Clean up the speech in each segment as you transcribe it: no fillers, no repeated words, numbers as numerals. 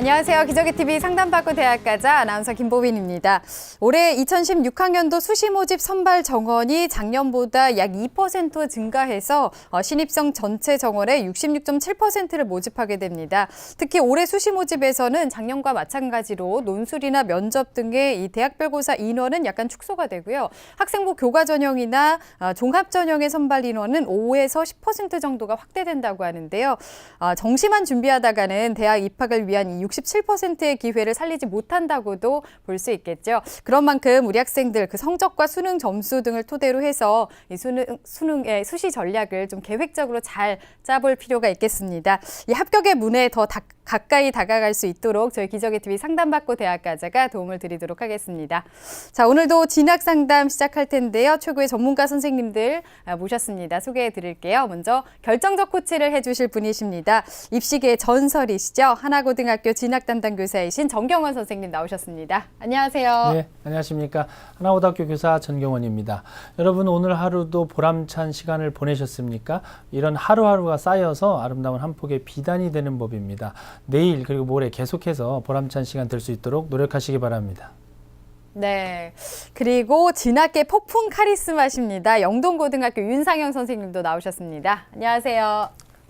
안녕하세요. 기저귀TV 상담받고 대학 가자 아나운서 김보빈입니다. 올해 2016학년도 수시 모집 선발 정원이 작년보다 약 2% 증가해서 신입생 전체 정원의 66.7%를 모집하게 됩니다. 특히 올해 수시 모집에서는 작년과 마찬가지로 논술이나 면접 등의 이 대학별고사 인원은 약간 축소가 되고요. 학생부 교과 전형이나 종합 전형의 선발 인원은 5에서 10% 정도가 확대된다고 하는데요. 정시만 준비하다가는 대학 입학을 위한 이 67%의 기회를 살리지 못한다고도 볼 수 있겠죠. 그런 만큼 우리 학생들 그 성적과 수능 점수 등을 토대로 해서 이 수능의 수시 전략을 좀 계획적으로 잘 짜볼 필요가 있겠습니다. 이 합격의 문에 더 가까이 다가갈 수 있도록 저희 기저귀TV 상담받고 대학 가자가 도움을 드리도록 하겠습니다. 자, 오늘도 진학 상담 시작할 텐데요. 최고의 전문가 선생님들 모셨습니다. 소개해 드릴게요. 먼저 결정적 코치를 해주실 분이십니다. 입시계의 전설이시죠. 하나고등학교 진학 담당 교사이신 정경원 선생님 나오셨습니다. 안녕하세요. 네, 안녕하십니까. 하나고등학교 교사 전경원입니다. 여러분 오늘 하루도 보람찬 시간을 보내셨습니까? 이런 하루하루가 쌓여서 아름다운 한 폭의 비단이 되는 법입니다. 내일 그리고 모레 계속해서 보람찬 시간 될 수 있도록 노력하시기 바랍니다. 네, 그리고 진학계 폭풍 카리스마십니다. 영동고등학교 윤상영 선생님도 나오셨습니다. 안녕하세요.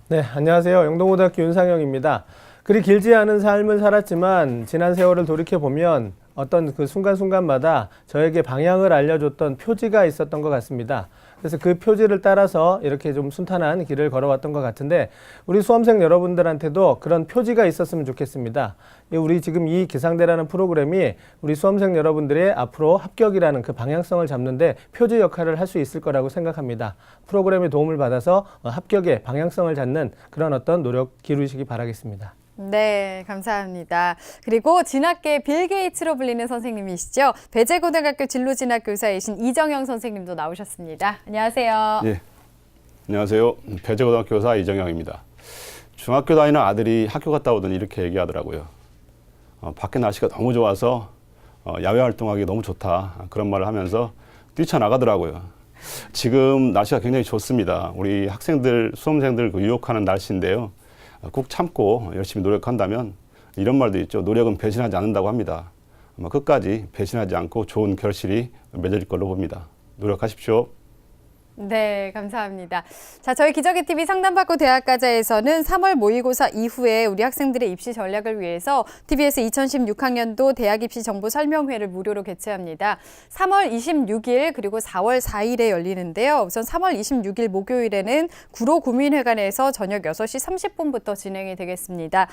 네, 안녕하세요. 영동고등학교 윤상영입니다. 그리 길지 않은 삶을 살았지만 지난 세월을 돌이켜보면 어떤 그 순간순간마다 저에게 방향을 알려줬던 표지가 있었던 것 같습니다. 그래서 그 표지를 따라서 이렇게 좀 순탄한 길을 걸어왔던 것 같은데 우리 수험생 여러분들한테도 그런 표지가 있었으면 좋겠습니다. 우리 지금 이 기상대라는 프로그램이 우리 수험생 여러분들의 앞으로 합격이라는 그 방향성을 잡는데 표지 역할을 할 수 있을 거라고 생각합니다. 프로그램의 도움을 받아서 합격의 방향성을 잡는 그런 어떤 노력 기울이시기 바라겠습니다. 네, 감사합니다. 그리고 진학계 빌 게이츠로 불리는 선생님이시죠. 배재고등학교 진로진학 교사이신 이정영 선생님도 나오셨습니다. 안녕하세요. 예, 안녕하세요. 배재고등학교 교사 이정영입니다. 중학교 다니는 아들이 학교 갔다 오더니 이렇게 얘기하더라고요. 밖에 날씨가 너무 좋아서 야외 활동하기 너무 좋다. 그런 말을 하면서 뛰쳐나가더라고요. 지금 날씨가 굉장히 좋습니다. 우리 학생들, 수험생들 유혹하는 날씨인데요. 꼭 참고 열심히 노력한다면 이런 말도 있죠. 노력은 배신하지 않는다고 합니다. 아마 끝까지 배신하지 않고 좋은 결실이 맺어질 걸로 봅니다. 노력하십시오. 네, 감사합니다. 자, 저희 기저귀TV 상담받고 대학 가자에서는 3월 모의고사 이후에 우리 학생들의 입시 전략을 위해서 TBS 2016학년도 대학 입시 정보 설명회를 무료로 개최합니다. 3월 26일 그리고 4월 4일에 열리는데요. 우선 3월 26일 목요일에는 구로구민회관에서 저녁 6시 30분부터 진행이 되겠습니다.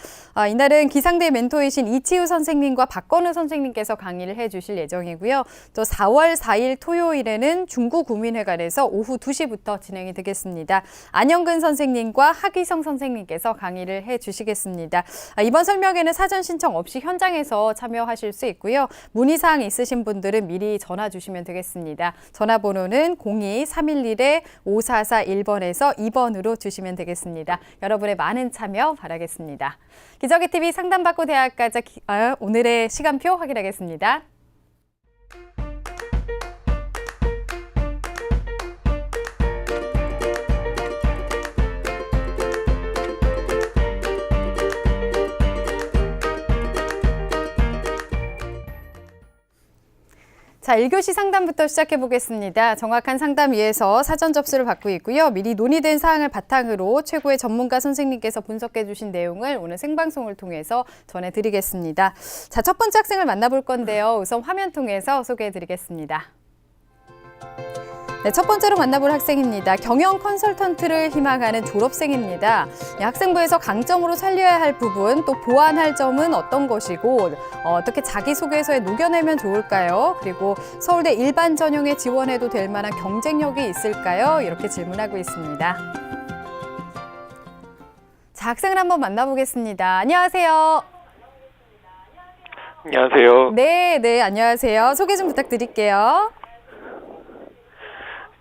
이날은 기상대 멘토이신 이치우 선생님과 박건우 선생님께서 강의를 해주실 예정이고요. 또 4월 4일 토요일에는 중구구민회관에서 오후 2시부터 진행이 되겠습니다. 안영근 선생님과 하기성 선생님께서 강의를 해주시겠습니다. 이번 설명회는 사전 신청 없이 현장에서 참여하실 수 있고요. 문의사항 있으신 분들은 미리 전화 주시면 되겠습니다. 전화번호는 02-311-5441번에서 2번으로 주시면 되겠습니다. 여러분의 많은 참여 바라겠습니다. 기저귀TV 상담받고 대학 가자 오늘의 시간표 확인하겠습니다. 자, 1교시 상담부터 시작해 보겠습니다. 정확한 상담 위해서 사전 접수를 받고 있고요. 미리 논의된 사항을 바탕으로 최고의 전문가 선생님께서 분석해 주신 내용을 오늘 생방송을 통해서 전해드리겠습니다. 자, 첫 번째 학생을 만나볼 건데요. 우선 화면 통해서 소개해 드리겠습니다. 네, 첫 번째로 만나볼 학생입니다. 경영 컨설턴트를 희망하는 졸업생입니다. 학생부에서 강점으로 살려야 할 부분, 또 보완할 점은 어떤 것이고 어떻게 자기소개서에 녹여내면 좋을까요? 그리고 서울대 일반 전형에 지원해도 될 만한 경쟁력이 있을까요? 이렇게 질문하고 있습니다. 자, 학생을 한번 만나보겠습니다. 안녕하세요. 안녕하세요. 네, 안녕하세요. 소개 좀 부탁드릴게요.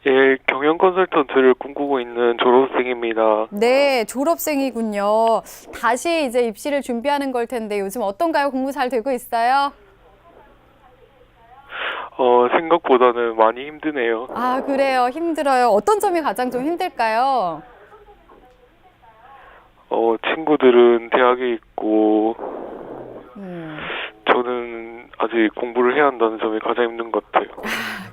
예, 경영 컨설턴트를 꿈꾸고 있는 졸업생입니다. 네, 졸업생이군요. 다시 이제 입시를 준비하는 걸 텐데 요즘 어떤가요? 공부 잘 되고 있어요? 생각보다는 많이 힘드네요. 아, 그래요. 힘들어요. 어떤 점이 가장 좀 힘들까요? 친구들은 대학에 있고 시기까지 공부를 해야 한다는 점이 가장 힘든 것 같아요.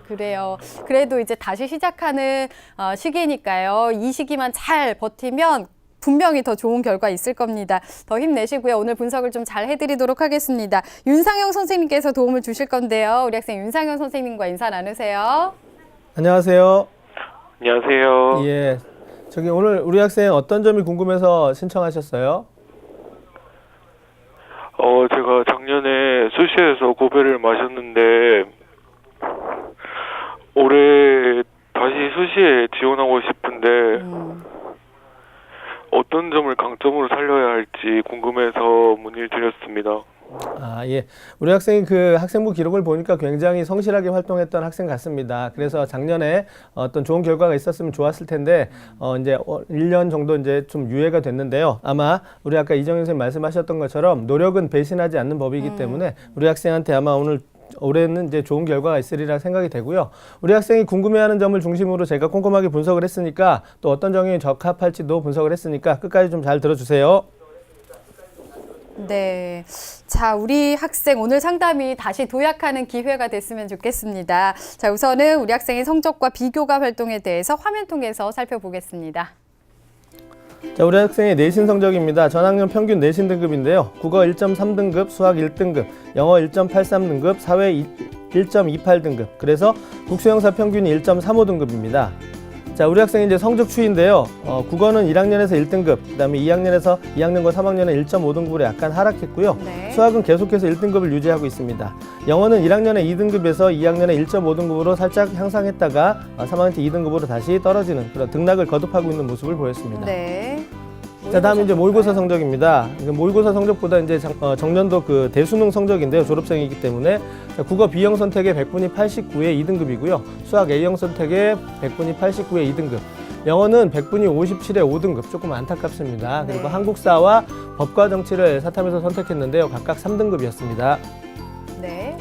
그래요. 그래도 이제 다시 시작하는 시기니까요. 이 시기만 잘 버티면 분명히 더 좋은 결과 있을 겁니다. 더 힘내시고요. 오늘 분석을 좀 잘 해드리도록 하겠습니다. 윤상영 선생님께서 도움을 주실 건데요. 우리 학생 윤상영 선생님과 인사 나누세요. 안녕하세요. 안녕하세요. 예. 저기 오늘 우리 학생 어떤 점이 궁금해서 신청하셨어요? 제가 작년에 수시에서 고배를 마셨는데 올해 다시 수시에 지원하고 싶은데 어떤 점을 강점으로 살려야 할지 궁금해서 문의를 드렸습니다. 아, 예. 우리 학생이 그 학생부 기록을 보니까 굉장히 성실하게 활동했던 학생 같습니다. 그래서 작년에 어떤 좋은 결과가 있었으면 좋았을 텐데, 이제 1년 정도 이제 좀 유예가 됐는데요. 아마 우리 아까 이정현 선생님 말씀하셨던 것처럼 노력은 배신하지 않는 법이기 때문에 우리 학생한테 아마 올해는 이제 좋은 결과가 있으리라 생각이 되고요. 우리 학생이 궁금해하는 점을 중심으로 제가 꼼꼼하게 분석을 했으니까 또 어떤 정형이 적합할지도 분석을 했으니까 끝까지 좀 잘 들어주세요. 네. 자, 우리 학생 오늘 상담이 다시 도약하는 기회가 됐으면 좋겠습니다. 자, 우선은 우리 학생의 성적과 비교가 활동에 대해서 화면 통해서 살펴보겠습니다. 자, 우리 학생의 내신 성적입니다. 전학년 평균 내신 등급인데요. 국어 1.3등급, 수학 1등급, 영어 1.83등급, 사회 1.28등급. 그래서 국수영사 평균이 1.35등급입니다. 자, 우리 학생의 이제 성적 추이인데요. 국어는 1학년에서 1등급, 그다음에 2학년과 3학년은 1.5등급으로 약간 하락했고요. 네. 수학은 계속해서 1등급을 유지하고 있습니다. 영어는 1학년에 2등급에서 2학년에 1.5등급으로 살짝 향상했다가 3학년 때 2등급으로 다시 떨어지는 그런 등락을 거듭하고 있는 모습을 보였습니다. 네. 자, 다음 이제 모의고사 성적입니다. 모의고사 성적보다 이제 정년도 그 대수능 성적인데요. 졸업생이기 때문에 국어 B형 선택의 100분위 89의 2등급이고요. 수학 A형 선택의 100분위 89의 2등급. 영어는 100분위 57의 5등급. 조금 안타깝습니다. 그리고 네. 한국사와 법과 정치를 사탐에서 선택했는데요. 각각 3등급이었습니다. 네.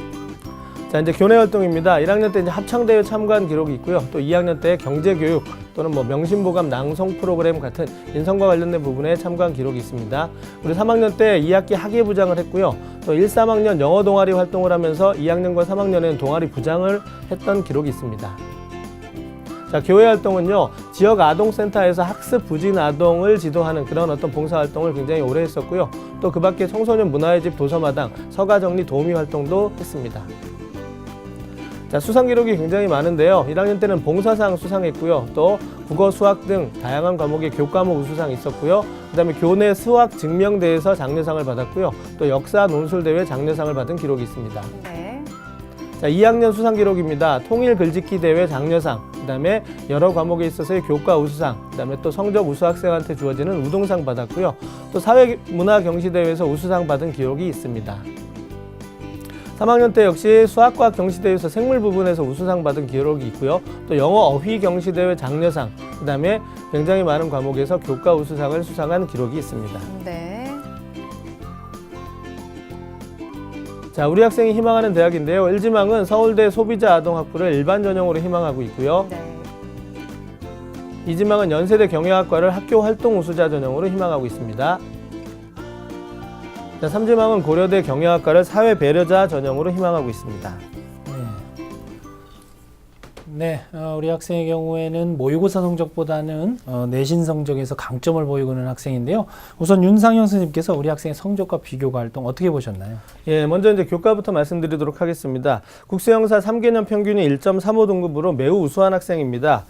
자, 이제 교내 활동입니다. 1학년 때 이제 합창대회 참가한 기록이 있고요. 또 2학년 때 경제교육 또는 뭐 명심보감 낭송 프로그램 같은 인성과 관련된 부분에 참가한 기록이 있습니다. 우리 3학년 때 2학기 학예부장을 했고요. 또 1, 3학년 영어 동아리 활동을 하면서 2학년과 3학년에는 동아리 부장을 했던 기록이 있습니다. 자, 교회 활동은요, 지역 아동센터에서 학습 부진 아동을 지도하는 그런 어떤 봉사활동을 굉장히 오래 했었고요. 또 그 밖에 청소년 문화의 집 도서마당, 서가정리 도우미 활동도 했습니다. 자, 수상 기록이 굉장히 많은데요. 1학년 때는 봉사상 수상했고요. 또 국어, 수학 등 다양한 과목의 교과목 우수상 있었고요. 그다음에 교내 수학 증명대회에서 장려상을 받았고요. 또 역사 논술대회 장려상을 받은 기록이 있습니다. 네. 자, 2학년 수상 기록입니다. 통일 글짓기 대회 장려상, 그다음에 여러 과목에 있어서의 교과 우수상, 그다음에 또 성적 우수 학생한테 주어지는 우동상 받았고요. 또 사회문화 경시대회에서 우수상 받은 기록이 있습니다. 3학년 때 역시 수학과학 경시대회에서 생물 부분에서 우수상 받은 기록이 있고요. 또 영어 어휘 경시대회 장려상, 그다음에 굉장히 많은 과목에서 교과 우수상을 수상한 기록이 있습니다. 네. 자, 우리 학생이 희망하는 대학인데요. 1지망은 서울대 소비자 아동학부를 일반 전형으로 희망하고 있고요. 네. 2지망은 연세대 경영학과를 학교 활동 우수자 전형으로 희망하고 있습니다. 자, 3지망은 고려대 경영학과를 사회 배려자 전형으로 희망하고 있습니다. 네, 우리 학생의 경우에는 모의고사 성적보다는 내신 성적에서 강점을 보이고 있는 학생인데요. 우선 윤상영 선생님께서 우리 학생의 성적과 비교가 활동 어떻게 보셨나요? 예, 먼저 이제 교과부터 말씀드리도록 하겠습니다. 국수영사 3개년 평균이 1.35등급으로 매우 우수한 학생입니다.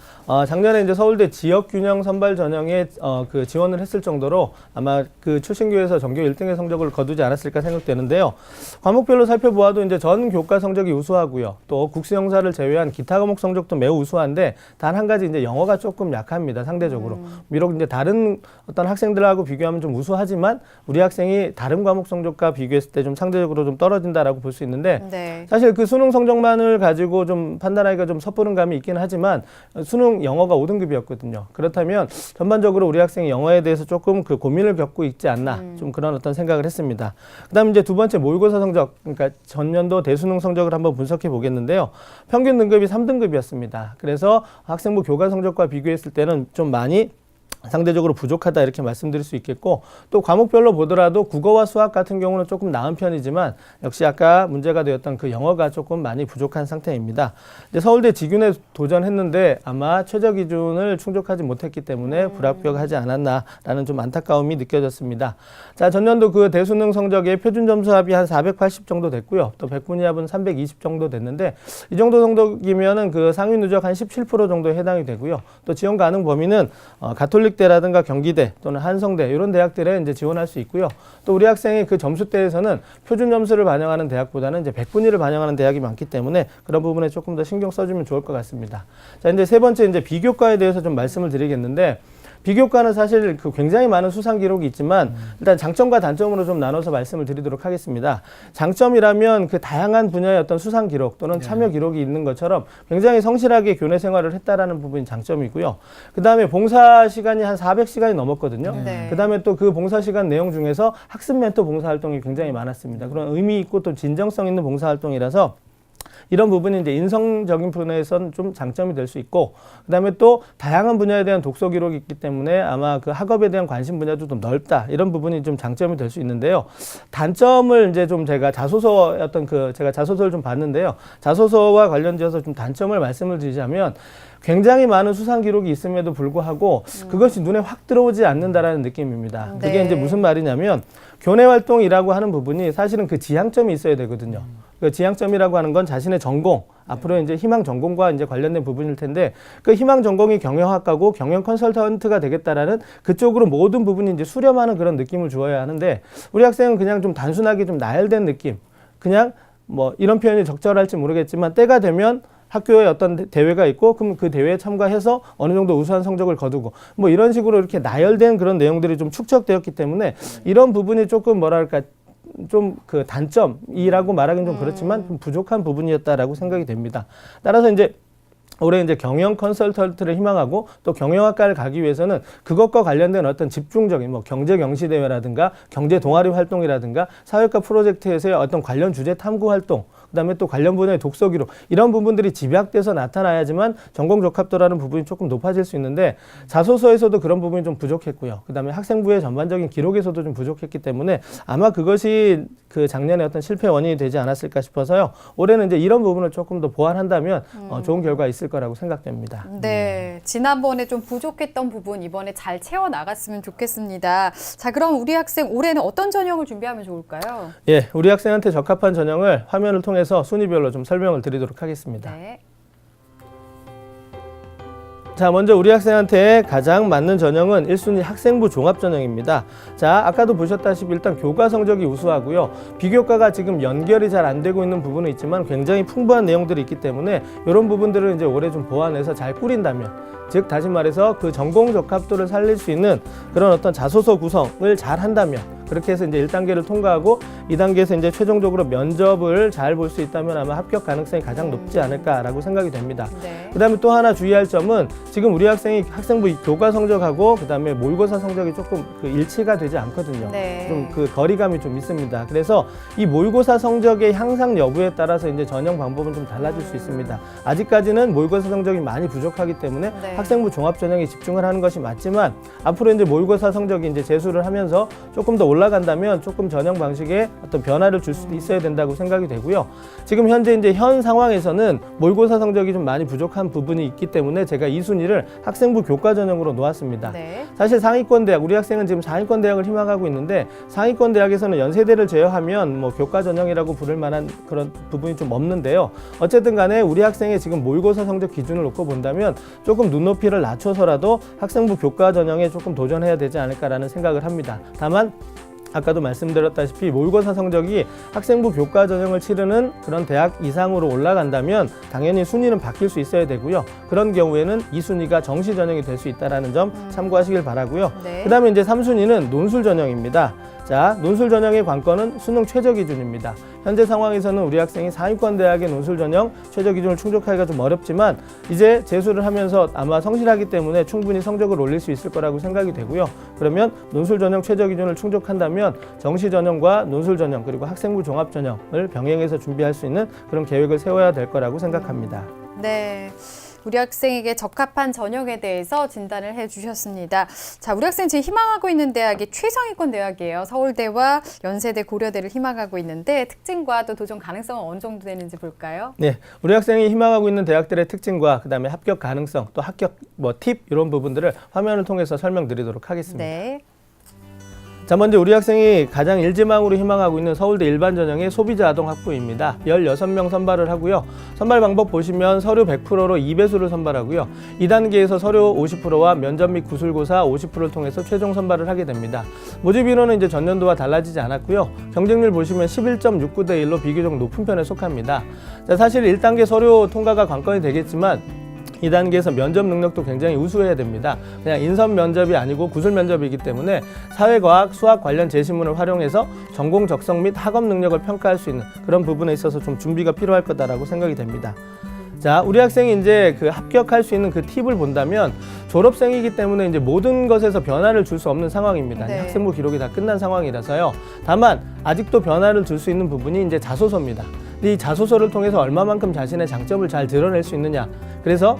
작년에 이제 서울대 지역균형 선발 전형에 그 지원을 했을 정도로 아마 그 출신교에서 전교 1등의 성적을 거두지 않았을까 생각되는데요. 과목별로 살펴보아도 이제 전 교과 성적이 우수하고요. 또 국수영사를 제외한 기타 과목 성적도 매우 우수한데 단 한 가지 이제 영어가 조금 약합니다. 상대적으로. 비록 이제 다른 어떤 학생들하고 비교하면 좀 우수하지만 우리 학생이 다른 과목 성적과 비교했을 때 좀 상대적으로 좀 떨어진다라고 볼 수 있는데 네. 사실 그 수능 성적만을 가지고 좀 판단하기가 좀 섣부른 감이 있긴 하지만 수능 영어가 5등급이었거든요. 그렇다면 전반적으로 우리 학생이 영어에 대해서 조금 그 고민을 겪고 있지 않나 좀 그런 어떤 생각을 했습니다. 그다음 이제 두 번째 모의고사 성적, 그러니까 전년도 대수능 성적을 한번 분석해 보겠는데요. 평균 등급이 3등급이었습니다. 그래서 학생부 교과 성적과 비교했을 때는 좀 많이 상대적으로 부족하다 이렇게 말씀드릴 수 있겠고, 또 과목별로 보더라도 국어와 수학 같은 경우는 조금 나은 편이지만 역시 아까 문제가 되었던 그 영어가 조금 많이 부족한 상태입니다. 이제 서울대 직윤에 도전했는데 아마 최저 기준을 충족하지 못했기 때문에 불합격하지 않았나라는 좀 안타까움이 느껴졌습니다. 자, 전년도 그 대수능 성적의 표준 점수 합이 한 480 정도 됐고요. 또 백분위 합은 320 정도 됐는데 이 정도 성적이면은 그 상위 누적 한 17% 정도에 해당이 되고요. 또 지원 가능 범위는 가톨릭대라든가 경기대 또는 한성대 이런 대학들에 이제 지원할 수 있고요. 또 우리 학생이 그 점수대에서는 표준 점수를 반영하는 대학보다는 이제 백분위를 반영하는 대학이 많기 때문에 그런 부분에 조금 더 신경 써주면 좋을 것 같습니다. 자, 이제 세 번째 이제 비교과에 대해서 좀 말씀을 드리겠는데, 비교과는 사실 그 굉장히 많은 수상 기록이 있지만 일단 장점과 단점으로 좀 나눠서 말씀을 드리도록 하겠습니다. 장점이라면 그 다양한 분야의 어떤 수상 기록 또는 참여 기록이 있는 것처럼 굉장히 성실하게 교내 생활을 했다라는 부분이 장점이고요. 그 다음에 봉사 시간이 한 400시간이 넘었거든요. 네. 그 다음에 또 그 봉사 시간 내용 중에서 학습 멘토 봉사 활동이 굉장히 많았습니다. 그런 의미 있고 또 진정성 있는 봉사 활동이라서 이런 부분이 이제 인성적인 분야에선 좀 장점이 될 수 있고, 그 다음에 또 다양한 분야에 대한 독서 기록이 있기 때문에 아마 그 학업에 대한 관심 분야도 좀 넓다. 이런 부분이 좀 장점이 될 수 있는데요. 단점을 이제 좀 제가 제가 자소서를 좀 봤는데요. 자소서와 관련지어서 좀 단점을 말씀을 드리자면 굉장히 많은 수상 기록이 있음에도 불구하고 그것이 눈에 확 들어오지 않는다라는 느낌입니다. 네. 그게 이제 무슨 말이냐면 교내 활동이라고 하는 부분이 사실은 그 지향점이 있어야 되거든요. 그 지향점이라고 하는 건 자신의 전공, 앞으로 이제 희망 전공과 이제 관련된 부분일 텐데, 그 희망 전공이 경영학과고 경영 컨설턴트가 되겠다라는 그쪽으로 모든 부분이 이제 수렴하는 그런 느낌을 주어야 하는데, 우리 학생은 그냥 좀 단순하게 좀 나열된 느낌, 그냥 뭐 이런 표현이 적절할지 모르겠지만 때가 되면 학교에 어떤 대회가 있고 그럼 그 대회에 참가해서 어느 정도 우수한 성적을 거두고 뭐 이런 식으로 이렇게 나열된 그런 내용들이 좀 축적되었기 때문에 이런 부분이 조금 뭐랄까 좀 그 단점이라고 말하기는 좀 그렇지만 좀 부족한 부분이었다라고 생각이 됩니다. 따라서 이제 올해 이제 경영 컨설턴트를 희망하고 또 경영학과를 가기 위해서는 그것과 관련된 어떤 집중적인 뭐 경제 경시 대회라든가 경제 동아리 활동이라든가 사회과 프로젝트에서의 어떤 관련 주제 탐구 활동, 그다음에 또 관련 분야의 독서 기록, 이런 부분들이 집약돼서 나타나야지만 전공 적합도라는 부분이 조금 높아질 수 있는데, 자소서에서도 그런 부분이 좀 부족했고요. 그다음에 학생부의 전반적인 기록에서도 좀 부족했기 때문에 아마 그것이 그 작년에 어떤 실패 원인이 되지 않았을까 싶어서요. 올해는 이제 이런 부분을 조금 더 보완한다면 좋은 결과 있을 거라고 생각됩니다. 네, 지난번에 좀 부족했던 부분 이번에 잘 채워 나갔으면 좋겠습니다. 자, 그럼 우리 학생 올해는 어떤 전형을 준비하면 좋을까요? 예, 우리 학생한테 적합한 전형을 화면을 통해서 순위별로 좀 설명을 드리도록 하겠습니다. 네. 자, 먼저 우리 학생한테 가장 맞는 전형은 1순위 학생부 종합 전형입니다. 자, 아까도 보셨다시피 일단 교과 성적이 우수하고요. 비교과가 지금 연결이 잘 안 되고 있는 부분은 있지만 굉장히 풍부한 내용들이 있기 때문에 이런 부분들을 이제 올해 좀 보완해서 잘 꾸린다면, 즉 다시 말해서 그 전공 적합도를 살릴 수 있는 그런 어떤 자소서 구성을 잘 한다면, 그렇게 해서 이제 1단계를 통과하고 2단계에서 이제 최종적으로 면접을 잘 볼 수 있다면 아마 합격 가능성이 가장 높지 않을까라고 생각이 됩니다. 네. 그다음에 또 하나 주의할 점은 지금 우리 학생이 학생부 교과 성적하고 그다음에 모의고사 성적이 조금 그 일치가 되지 않거든요. 네. 좀 그 거리감이 좀 있습니다. 그래서 이 모의고사 성적의 향상 여부에 따라서 이제 전형 방법은 좀 달라질 수 있습니다. 아직까지는 모의고사 성적이 많이 부족하기 때문에 네. 학생부 종합 전형에 집중을 하는 것이 맞지만, 앞으로 이제 모의고사 성적이 이제 재수를 하면서 조금 더 올라간다면 조금 전형 방식에 어떤 변화를 줄 수도 있어야 된다고 생각이 되고요. 지금 현재 이제 현 상황에서는 모의고사 성적이 좀 많이 부족한 부분이 있기 때문에 제가 이 순위를 학생부 교과 전형으로 놓았습니다. 네. 사실 상위권 대학, 우리 학생은 지금 상위권 대학을 희망하고 있는데 상위권 대학에서는 연세대를 제외하면 뭐 교과 전형이라고 부를 만한 그런 부분이 좀 없는데요. 어쨌든 간에 우리 학생의 지금 모의고사 성적 기준을 놓고 본다면 조금 눈높이를 낮춰서라도 학생부 교과 전형에 조금 도전해야 되지 않을까라는 생각을 합니다. 다만 아까도 말씀드렸다시피 모의고사 성적이 학생부 교과 전형을 치르는 그런 대학 이상으로 올라간다면 당연히 순위는 바뀔 수 있어야 되고요. 그런 경우에는 이 순위가 정시 전형이 될 수 있다는 점 참고하시길 바라고요. 네. 그 다음에 이제 3순위는 논술 전형입니다. 자, 논술 전형의 관건은 수능 최저 기준입니다. 현재 상황에서는 우리 학생이 상위권 대학의 논술 전형 최저 기준을 충족하기가 좀 어렵지만 이제 재수를 하면서 아마 성실하기 때문에 충분히 성적을 올릴 수 있을 거라고 생각이 되고요. 그러면 논술 전형 최저 기준을 충족한다면 정시 전형과 논술 전형 그리고 학생부 종합 전형을 병행해서 준비할 수 있는 그런 계획을 세워야 될 거라고 생각합니다. 네. 우리 학생에게 적합한 전형에 대해서 진단을 해주셨습니다. 자, 우리 학생 지금 희망하고 있는 대학이 최상위권 대학이에요. 서울대와 연세대, 고려대를 희망하고 있는데 특징과 또 도전 가능성은 어느 정도 되는지 볼까요? 네, 우리 학생이 희망하고 있는 대학들의 특징과 그다음에 합격 가능성, 또 합격 팁 이런 부분들을 화면을 통해서 설명드리도록 하겠습니다. 네. 자, 먼저 우리 학생이 가장 일지망으로 희망하고 있는 서울대 일반 전형의 소비자 아동 학부입니다. 16명 선발을 하고요. 선발 방법 보시면 서류 100%로 2배수를 선발하고요. 2단계에서 서류 50%와 면접 및 구술고사 50%를 통해서 최종 선발을 하게 됩니다. 모집 인원은 이제 전년도와 달라지지 않았고요. 경쟁률 보시면 11.69대 1로 비교적 높은 편에 속합니다. 자, 사실 1단계 서류 통과가 관건이 되겠지만 2단계에서 면접 능력도 굉장히 우수해야 됩니다. 그냥 인선 면접이 아니고 구술 면접이기 때문에 사회과학, 수학 관련 제시문을 활용해서 전공 적성 및 학업 능력을 평가할 수 있는 그런 부분에 있어서 좀 준비가 필요할 거다라고 생각이 됩니다. 자, 우리 학생이 이제 그 합격할 수 있는 그 팁을 본다면 졸업생이기 때문에 이제 모든 것에서 변화를 줄 수 없는 상황입니다. 네. 학생부 기록이 다 끝난 상황이라서요. 다만 아직도 변화를 줄 수 있는 부분이 이제 자소서입니다. 이 자소서를 통해서 얼마만큼 자신의 장점을 잘 드러낼 수 있느냐. 그래서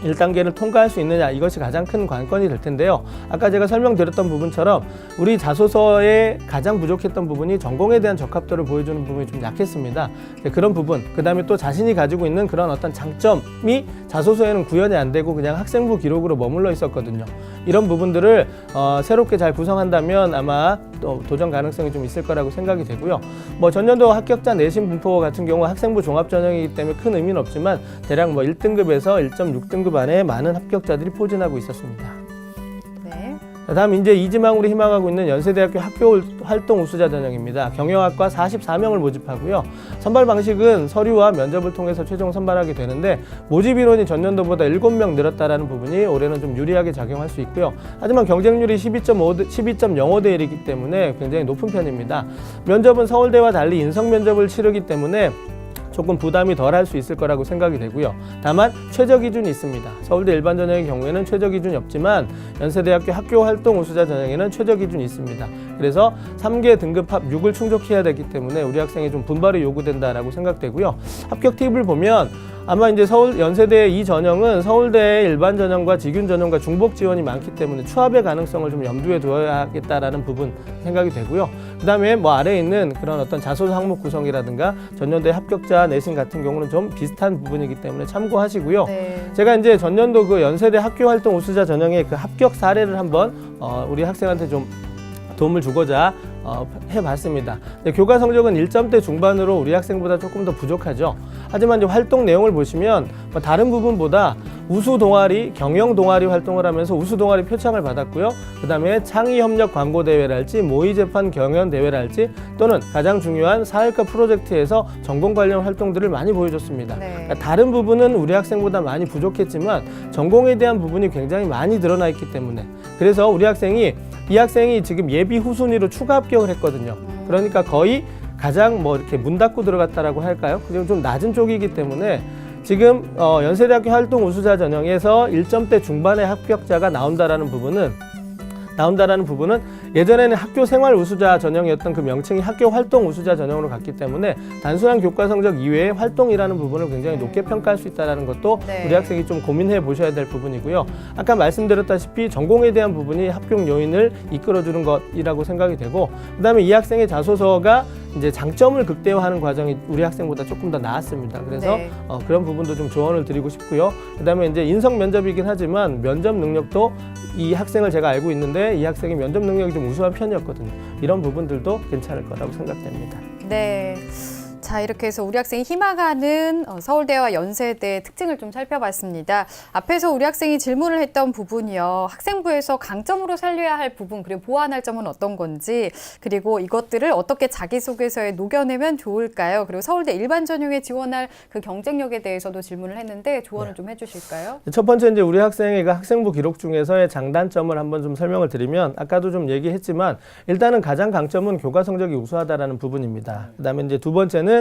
1단계를 통과할 수 있느냐, 이것이 가장 큰 관건이 될 텐데요. 아까 제가 설명드렸던 부분처럼 우리 자소서에 가장 부족했던 부분이 전공에 대한 적합도를 보여주는 부분이 좀 약했습니다. 그런 부분, 그 다음에 또 자신이 가지고 있는 그런 어떤 장점이 자소서에는 구현이 안 되고 그냥 학생부 기록으로 머물러 있었거든요. 이런 부분들을 새롭게 잘 구성한다면 아마 또 도전 가능성이 좀 있을 거라고 생각이 되고요. 뭐 전년도 합격자 내신 분포 같은 경우 학생부 종합 전형이기 때문에 큰 의미는 없지만 대략 뭐 1등급에서 1.6등급 안에 많은 합격자들이 포진하고 있었습니다. 네. 다음 이제 이지망으로 희망하고 있는 연세대학교 학교 활동 우수자 전형입니다. 경영학과 44명을 모집하고요. 선발 방식은 서류와 면접을 통해서 최종 선발하게 되는데 모집 인원이 전년도보다 7명 늘었다라는 부분이 올해는 좀 유리하게 작용할 수 있고요. 하지만 경쟁률이 12.05대 1이기 때문에 굉장히 높은 편입니다. 면접은 서울대와 달리 인성 면접을 치르기 때문에 조금 부담이 덜 할 수 있을 거라고 생각이 되고요. 다만 최저 기준이 있습니다. 서울대 일반 전형의 경우에는 최저 기준이 없지만 연세대학교 학교 활동 우수자 전형에는 최저 기준이 있습니다. 그래서 3개 등급 합 6을 충족해야 되기 때문에 우리 학생이 좀 분발이 요구된다라고 생각되고요. 합격 팁을 보면 아마 이제 연세대 이 전형은 서울대 일반 전형과 직윤 전형과 중복 지원이 많기 때문에 추합의 가능성을 좀 염두에 두어야겠다라는 부분 생각이 되고요. 그 다음에 뭐 아래에 있는 그런 어떤 자소서 항목 구성이라든가 전년도의 합격자 내신 같은 경우는 좀 비슷한 부분이기 때문에 참고하시고요. 네. 제가 이제 전년도 그 연세대 학교 활동 우수자 전형의 그 합격 사례를 한번 우리 학생한테 좀 도움을 주고자 해봤습니다. 교과 성적은 1점대 중반으로 우리 학생보다 조금 더 부족하죠. 하지만 이제 활동 내용을 보시면 뭐 다른 부분보다 우수 동아리, 경영 동아리 활동을 하면서 우수 동아리 표창을 받았고요. 그 다음에 창의협력 광고대회랄지 모의재판 경연대회랄지 또는 가장 중요한 사회과 프로젝트에서 전공 관련 활동들을 많이 보여줬습니다. 네. 그러니까 다른 부분은 우리 학생보다 많이 부족했지만 전공에 대한 부분이 굉장히 많이 드러나 있기 때문에 그래서 우리 학생이 이 학생이 지금 예비 후순위로 추가 합격을 했거든요. 그러니까 거의 가장 뭐 이렇게 문 닫고 들어갔다라고 할까요? 그리고 좀 낮은 쪽이기 때문에 지금 연세대학교 활동 우수자 전형에서 1점대 중반의 합격자가 나온다라는 부분은 예전에는 학교 생활 우수자 전형이었던 그 명칭이 학교 활동 우수자 전형으로 갔기 때문에 단순한 교과 성적 이외에 활동이라는 부분을 굉장히 높게 평가할 수 있다는 것도 네. 우리 학생이 좀 고민해 보셔야 될 부분이고요. 아까 말씀드렸다시피 전공에 대한 부분이 합격 요인을 이끌어주는 것이라고 생각이 되고 그다음에 이 학생의 자소서가 이제 장점을 극대화하는 과정이 우리 학생보다 조금 더 나았습니다. 그래서 네. 그런 부분도 좀 조언을 드리고 싶고요. 그다음에 이제 인성 면접이긴 하지만 면접 능력도 이 학생을 제가 알고 있는데 이 학생의 면접 능력이 좀 우수한 편이었거든요. 이런 부분들도 괜찮을 거라고 생각됩니다. 네. 자, 이렇게 해서 우리 학생이 희망하는 서울대와 연세대의 특징을 좀 살펴봤습니다. 앞에서 우리 학생이 질문을 했던 부분이요. 학생부에서 강점으로 살려야 할 부분, 그리고 보완할 점은 어떤 건지, 그리고 이것들을 어떻게 자기소개서에 녹여내면 좋을까요? 그리고 서울대 일반 전형에 지원할 그 경쟁력에 대해서도 질문을 했는데 조언을 좀 해주실까요? 첫 번째 이제 우리 학생의 그 학생부 기록 중에서의 장단점을 한번 좀 설명을 드리면 아까도 좀 얘기했지만 일단은 가장 강점은 교과 성적이 우수하다라는 부분입니다. 그다음에 이제 두 번째는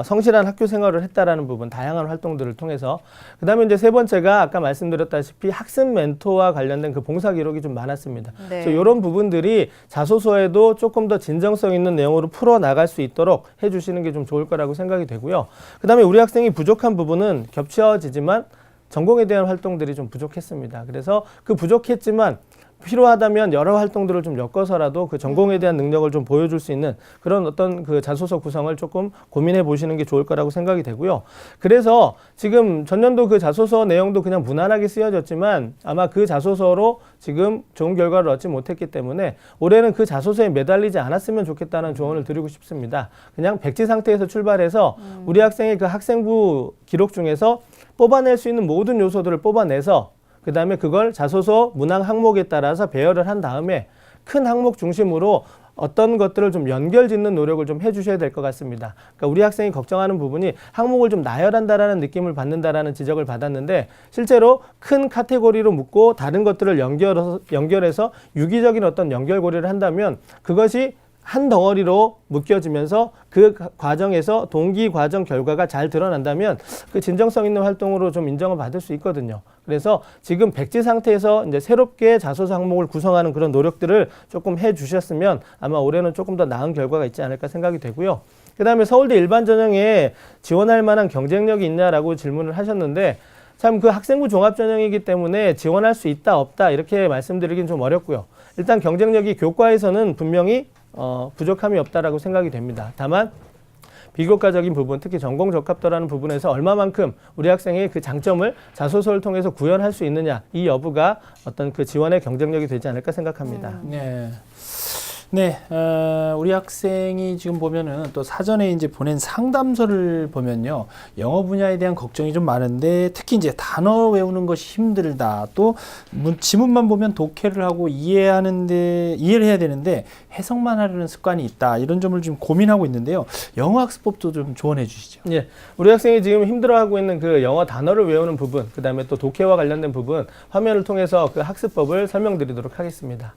성실한 학교 생활을 했다라는 부분, 다양한 활동들을 통해서. 그다음에 이제 세 번째가 아까 말씀드렸다시피 학습 멘토와 관련된 그 봉사 기록이 좀 많았습니다. 네. 그래서 이런 부분들이 자소서에도 조금 더 진정성 있는 내용으로 풀어 나갈 수 있도록 해주시는 게 좀 좋을 거라고 생각이 되고요. 그다음에 우리 학생이 부족한 부분은 겹쳐지지만 전공에 대한 활동들이 좀 부족했습니다. 그래서 그 부족했지만 필요하다면 여러 활동들을 좀 엮어서라도 그 전공에 대한 능력을 좀 보여줄 수 있는 그런 어떤 그 자소서 구성을 조금 고민해 보시는 게 좋을 거라고 생각이 되고요. 그래서 지금 전년도 그 자소서 내용도 그냥 무난하게 쓰여졌지만 아마 그 자소서로 지금 좋은 결과를 얻지 못했기 때문에 올해는 그 자소서에 매달리지 않았으면 좋겠다는 조언을 드리고 싶습니다. 그냥 백지 상태에서 출발해서 우리 학생의 그 학생부 기록 중에서 뽑아낼 수 있는 모든 요소들을 뽑아내서 그 다음에 그걸 자소서 문항 항목에 따라서 배열을 한 다음에 큰 항목 중심으로 어떤 것들을 좀 연결 짓는 노력을 좀 해주셔야 될 것 같습니다. 그러니까 우리 학생이 걱정하는 부분이 항목을 좀 나열한다라는 느낌을 받는다라는 지적을 받았는데 실제로 큰 카테고리로 묶고 다른 것들을 연결해서 유기적인 어떤 연결고리를 한다면 그것이 한 덩어리로 묶여지면서 그 과정에서 동기 과정 결과가 잘 드러난다면 그 진정성 있는 활동으로 좀 인정을 받을 수 있거든요. 그래서 지금 백지 상태에서 이제 새롭게 자소서 항목을 구성하는 그런 노력들을 조금 해 주셨으면 아마 올해는 조금 더 나은 결과가 있지 않을까 생각이 되고요. 그 다음에 서울대 일반 전형에 지원할 만한 경쟁력이 있냐라고 질문을 하셨는데 참 그 학생부 종합 전형이기 때문에 지원할 수 있다 없다 이렇게 말씀드리긴 좀 어렵고요. 일단 경쟁력이 교과에서는 분명히 부족함이 없다라고 생각이 됩니다. 다만 비교과적인 부분, 특히 전공 적합도라는 부분에서 얼마만큼 우리 학생의 그 장점을 자소서를 통해서 구현할 수 있느냐, 이 여부가 어떤 그 지원의 경쟁력이 되지 않을까 생각합니다. 네, 우리 학생이 지금 보면은 또 사전에 이제 보낸 상담서를 보면요. 영어 분야에 대한 걱정이 좀 많은데 특히 이제 단어 외우는 것이 힘들다. 또 지문만 보면 독해를 하고 이해를 해야 되는데 해석만 하려는 습관이 있다. 이런 점을 좀 고민하고 있는데요. 영어 학습법도 좀 조언해 주시죠. 예, 우리 학생이 지금 힘들어하고 있는 그 영어 단어를 외우는 부분, 그 다음에 또 독해와 관련된 부분, 화면을 통해서 그 학습법을 설명드리도록 하겠습니다.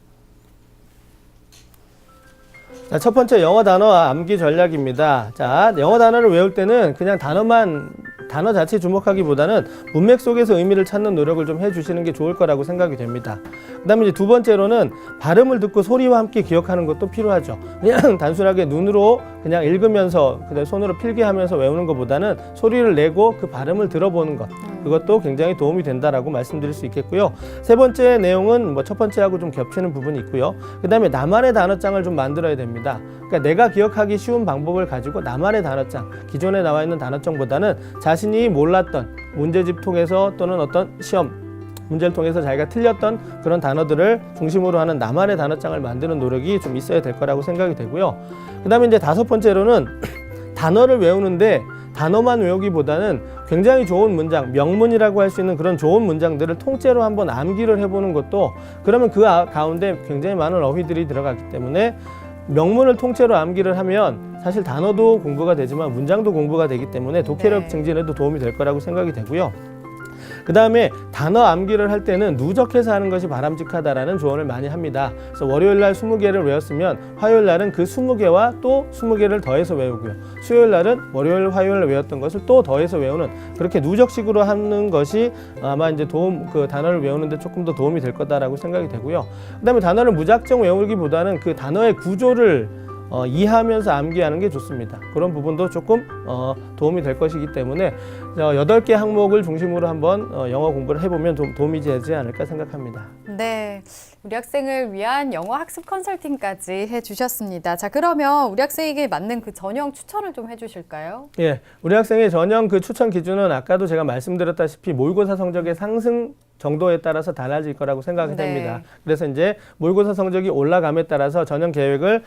자, 첫 번째 영어 단어와 암기 전략입니다. 자, 영어 단어를 외울 때는 그냥 단어 자체에 주목하기보다는 문맥 속에서 의미를 찾는 노력을 좀 해주시는 게 좋을 거라고 생각이 됩니다. 그 다음에 이제 두 번째로는 발음을 듣고 소리와 함께 기억하는 것도 필요하죠. 그냥 단순하게 눈으로 그냥 읽으면서 그다음에 손으로 필기하면서 외우는 것보다는 소리를 내고 그 발음을 들어보는 것, 그것도 굉장히 도움이 된다라고 말씀드릴 수 있겠고요. 세 번째 내용은 뭐 첫 번째하고 좀 겹치는 부분이 있고요. 그 다음에 나만의 단어장을 좀 만들어야 됩니다. 그러니까 내가 기억하기 쉬운 방법을 가지고 나만의 단어장, 기존에 나와 있는 단어장보다는 자신이 몰랐던 문제집 통해서 또는 어떤 시험 문제를 통해서 자기가 틀렸던 그런 단어들을 중심으로 하는 나만의 단어장을 만드는 노력이 좀 있어야 될 거라고 생각이 되고요. 그 다음에 이제 다섯 번째로는 단어를 외우는데 단어만 외우기보다는 굉장히 좋은 문장, 명문이라고 할 수 있는 그런 좋은 문장들을 통째로 한번 암기를 해보는 것도, 그러면 그 가운데 굉장히 많은 어휘들이 들어가기 때문에 명문을 통째로 암기를 하면 사실 단어도 공부가 되지만 문장도 공부가 되기 때문에 독해력 증진에도 도움이 될 거라고 생각이 되고요. 그 다음에 단어 암기를 할 때는 누적해서 하는 것이 바람직하다라는 조언을 많이 합니다. 그래서 월요일 날 20개를 외웠으면 화요일 날은 그 20개와 또 20개를 더해서 외우고요. 수요일 날은 월요일, 화요일 외웠던 것을 또 더해서 외우는, 그렇게 누적식으로 하는 것이 아마 이제 그 단어를 외우는데 조금 더 도움이 될 거다라고 생각이 되고요. 그 다음에 단어를 무작정 외우기보다는 그 단어의 구조를 이해하면서 암기하는 게 좋습니다. 그런 부분도 조금 도움이 될 것이기 때문에 8개 항목을 중심으로 한번 영어 공부를 해보면 좀 도움이 되지 않을까 생각합니다. 네, 우리 학생을 위한 영어 학습 컨설팅까지 해주셨습니다. 자, 그러면 우리 학생에게 맞는 그 전형 추천을 좀 해주실까요? 예, 우리 학생의 전형 그 추천 기준은 아까도 제가 말씀드렸다시피 모의고사 성적의 상승 정도에 따라서 달라질 거라고 생각이 됩니다. 그래서 이제 모의고사 성적이 올라감에 따라서 전형 계획을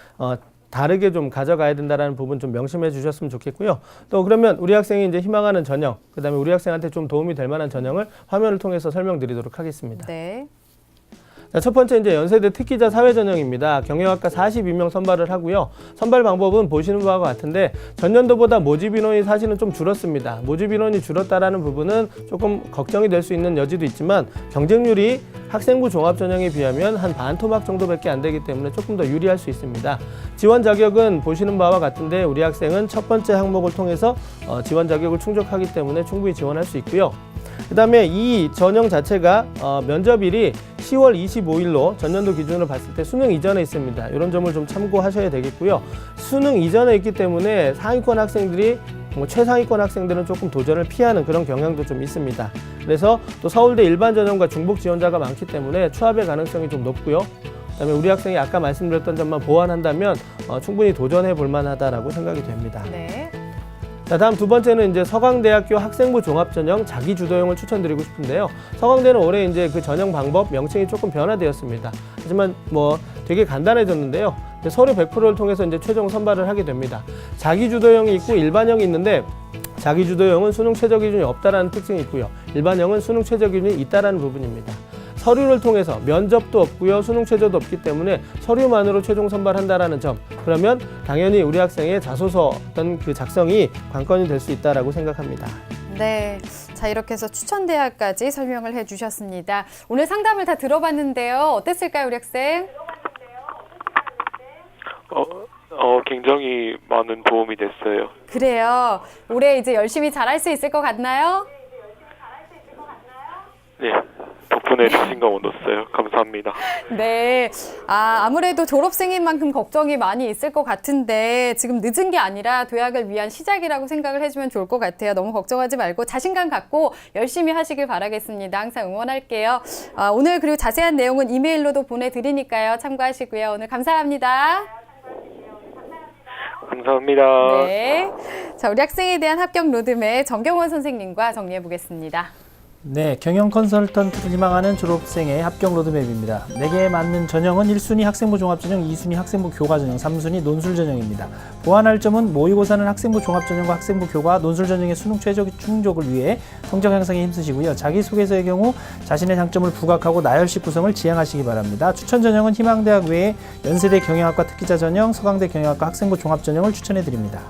다르게 좀 가져가야 된다는 부분 좀 명심해 주셨으면 좋겠고요. 또 그러면 우리 학생이 이제 희망하는 전형, 그 다음에 우리 학생한테 좀 도움이 될 만한 전형을 화면을 통해서 설명드리도록 하겠습니다. 네. 자, 첫 번째 이제 연세대 특기자 사회 전형입니다. 경영학과 42명 선발을 하고요. 선발 방법은 보시는 바와 같은데 전년도보다 모집 인원이 사실은 좀 줄었습니다. 모집 인원이 줄었다라는 부분은 조금 걱정이 될 수 있는 여지도 있지만 경쟁률이 학생부 종합 전형에 비하면 한 반 토막 정도밖에 안 되기 때문에 조금 더 유리할 수 있습니다. 지원 자격은 보시는 바와 같은데 우리 학생은 첫 번째 항목을 통해서 지원 자격을 충족하기 때문에 충분히 지원할 수 있고요. 그 다음에 이 전형 자체가 면접일이 10월 25일로 전년도 기준으로 봤을 때 수능 이전에 있습니다. 이런 점을 좀 참고하셔야 되겠고요. 수능 이전에 있기 때문에 상위권 학생들이 뭐 최상위권 학생들은 조금 도전을 피하는 그런 경향도 좀 있습니다. 그래서 또 서울대 일반 전형과 중복 지원자가 많기 때문에 추합의 가능성이 좀 높고요. 그다음에 우리 학생이 아까 말씀드렸던 점만 보완한다면 충분히 도전해 볼 만하다라고 생각이 됩니다. 네. 자, 다음 두 번째는 이제 서강대학교 학생부 종합전형 자기주도형을 추천드리고 싶은데요. 서강대는 올해 이제 그 전형 방법 명칭이 조금 변화되었습니다. 하지만 뭐 되게 간단해졌는데요. 서류 100%를 통해서 이제 최종 선발을 하게 됩니다. 자기주도형이 있고 일반형이 있는데 자기주도형은 수능 최저 기준이 없다라는 특징이 있고요. 일반형은 수능 최저 기준이 있다라는 부분입니다. 서류를 통해서 면접도 없고요. 수능 최저도 없기 때문에 서류만으로 최종 선발한다라는 점. 그러면 당연히 우리 학생의 자소서 어떤 그 작성이 관건이 될 수 있다라고 생각합니다. 네. 자, 이렇게 해서 추천 대학까지 설명을 해 주셨습니다. 오늘 상담을 다 들어봤는데요. 어땠을까요, 우리 학생? 굉장히 많은 도움이 됐어요. 그래요. 올해 이제 열심히 잘할 수 있을 것 같나요? 네, 덕분에 자신감 얻었어요. 감사합니다. 네. 아무래도 졸업생인 만큼 걱정이 많이 있을 것 같은데 지금 늦은 게 아니라 도약을 위한 시작이라고 생각을 해주면 좋을 것 같아요. 너무 걱정하지 말고 자신감 갖고 열심히 하시길 바라겠습니다. 항상 응원할게요. 오늘 그리고 자세한 내용은 이메일로도 보내드리니까요. 참고하시고요. 오늘 감사합니다. 감사합니다. 네. 자, 우리 학생에 대한 합격 로드맵 정경원 선생님과 정리해 보겠습니다. 네, 경영 컨설턴트를 희망하는 졸업생의 합격 로드맵입니다. 4개에 맞는 전형은 1순위 학생부 종합전형, 2순위 학생부 교과전형, 3순위 논술전형입니다. 보완할 점은 모의고사는 학생부 종합전형과 학생부 교과, 논술전형의 수능 최저 충족을 위해 성적 향상에 힘쓰시고요. 자기소개서의 경우 자신의 장점을 부각하고 나열식 구성을 지향하시기 바랍니다. 추천 전형은 희망대학 외에 연세대 경영학과 특기자 전형, 서강대 경영학과 학생부 종합전형을 추천해 드립니다.